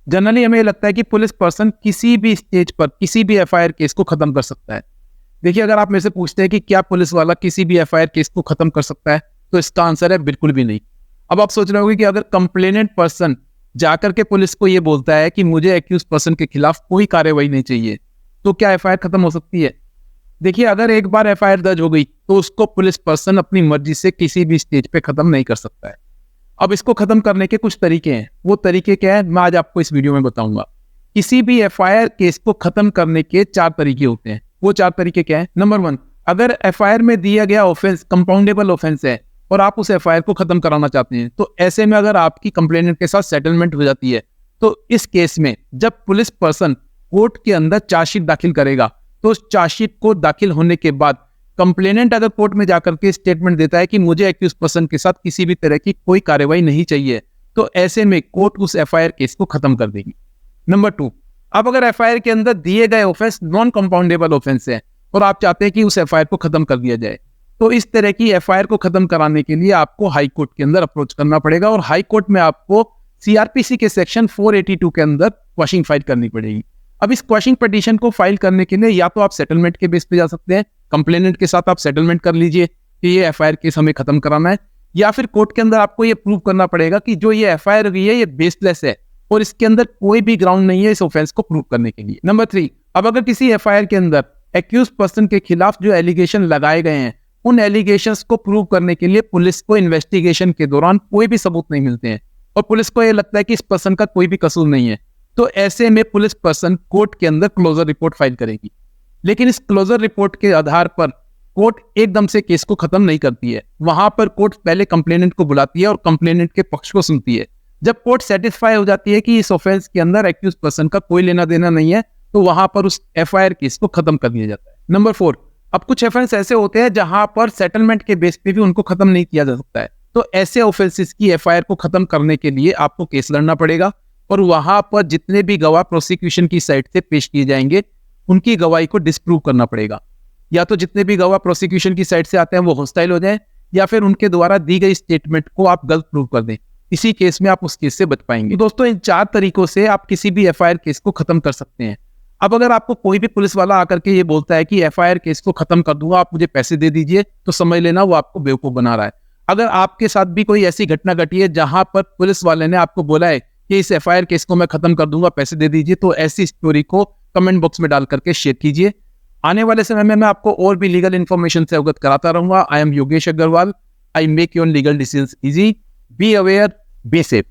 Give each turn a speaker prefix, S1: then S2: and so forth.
S1: Generally हमें लगता है कि पुलिस पर्सन किसी भी स्टेज पर किसी भी एफआईआर केस को खत्म कर सकता है। देखिए, अगर आप मेरे से पूछते हैं कि क्या पुलिस वाला किसी भी एफआईआर केस को खत्म कर सकता है, तो इसका आंसर है बिल्कुल भी नहीं। अब आप सोच रहे होंगे कि अगर कंप्लेनेंट पर्सन जाकर के पुलिस को ये बोलता है कि मुझे एक्यूज पर्सन के खिलाफ कोई कार्रवाई नहीं चाहिए, तो क्या एफआईआर खत्म हो सकती है? देखिए, अगर एक बार एफआईआर दर्ज हो गई तो उसको पुलिस पर्सन अपनी मर्जी से किसी भी स्टेज पे खत्म नहीं कर सकता है। अब इसको खत्म करने के कुछ तरीके हैं। वो तरीके क्या है, मैं आज आपको इस वीडियो में बताऊंगा। किसी भी एफआईआर केस को खत्म करने के 4 तरीके होते हैं। वो 4 तरीके क्या है? नंबर 1, अगर एफआईआर में दिया गया ऑफेंस कंपाउंडेबल ऑफेंस है और आप उस एफआईआर को खत्म कराना चाहते हैं, तो ऐसे में अगर आपकी कंप्लेनेंट के साथ सेटलमेंट हो जाती है, तो इस केस में जब पुलिस पर्सन कोर्ट के अंदर चार्जशीट दाखिल करेगा, तो उस चार्जशीट को दाखिल होने के बाद कंप्लेनेंट अगर कोर्ट में जाकर के स्टेटमेंट देता है कि मुझे एक्यूज पर्सन के साथ किसी भी तरह की कोई कार्रवाई नहीं चाहिए, तो ऐसे में कोर्ट उस एफआईआर केस को खत्म कर देगी। नंबर 2, अब अगर एफआईआर के अंदर दिए गए ऑफेंस नॉन कंपाउंडेबल ऑफेंस है और आप चाहते हैं कि उस एफआईआर को खत्म कर दिया जाए, तो इस तरह की एफआईआर को खत्म कराने के लिए आपको हाई कोर्ट के अंदर अप्रोच करना पड़ेगा और हाई कोर्ट में आपको सीआरपीसी के सेक्शन 482 के अंदर क्वेश्चन फाइल करनी पड़ेगी। अब इस क्वेश्चन पिटीशन को फाइल करने के लिए या तो आप सेटलमेंट के बेस पे जा सकते हैं, कंप्लेनेंट के साथ आप सेटलमेंट कर लीजिए कि ये एफआईआर केस हमें खत्म कराना है, या फिर कोर्ट के अंदर आपको ये प्रूव करना पड़ेगा कि जो ये एफआईआर हुई है ये बेसलेस है और इसके अंदर कोई भी ग्राउंड नहीं है इस ऑफेंस को प्रूव करने के लिए। नंबर 3, अब अगर किसी एफआईआर के अंदर एक्यूज पर्सन के खिलाफ जो एलिगेशन लगाए गए हैं, उन एलिगेशंस को प्रूव करने के लिए पुलिस को इन्वेस्टिगेशन के दौरान कोई भी सबूत नहीं मिलते हैं और पुलिस को यह लगता है कि इस पर्सन का कोई भी कसूर नहीं है, तो ऐसे में पुलिस पर्सन कोर्ट के अंदर क्लोजर रिपोर्ट फाइल करेगी। लेकिन इस क्लोजर रिपोर्ट के आधार पर कोर्ट एकदम से केस को खत्म नहीं करती है। वहां पर कोर्ट पहले कंप्लेनेंट को बुलाती है और कंप्लेनेंट के पक्ष को सुनती है। जब कोर्ट सेटिस्फाई हो जाती है कि इस ऑफेंस के अंदर एक्यूज पर्सन का कोई लेना देना नहीं है, तो वहां पर उस एफआईआर केस को खत्म कर दिया जाता है। नंबर 4, अब कुछ ऑफेंस ऐसे होते हैं जहां पर सेटलमेंट के बेस पे भी उनको खत्म नहीं किया जा सकता है, तो ऐसे ऑफेंसेस की एफआईआर को खत्म करने के लिए आपको केस लड़ना पड़ेगा और वहां पर जितने भी गवाह प्रोसिक्यूशन की साइड से पेश किए जाएंगे उनकी गवाही को डिस्प्रूव करना पड़ेगा। या तो जितने भी गवाह प्रोसिक्यूशन की साइड से आते हैं वो हॉस्टाइल हो जाएं, या फिर उनके द्वारा दी गई स्टेटमेंट को आप गलत प्रूव कर दें। इसी केस में आप उस केस से बच पाएंगे। तो दोस्तों, इन 4 तरीकों से आप किसी भी एफआईआर केस को खत्म कर सकते हैं। अब अगर आपको कोई भी पुलिस वाला आकर के ये बोलता है कि एफआईआर केस को खत्म कर दूंगा, आप मुझे पैसे दे दीजिए, तो समझ लेना वो आपको बेवकूफ बना रहा है। अगर आपके साथ भी कोई ऐसी घटना घटी है जहां पर पुलिस वाले ने आपको बोला है कि इस एफआईआर केस को मैं खत्म कर दूंगा, पैसे दे दीजिए, तो ऐसी स्टोरी को कमेंट बॉक्स में डाल करके शेयर कीजिए। आने वाले समय में मैं आपको और भी लीगल इन्फॉर्मेशन से अवगत कराता रहूंगा। I am Yogesh Agarwal. I make your legal decisions easy. Be aware, be safe.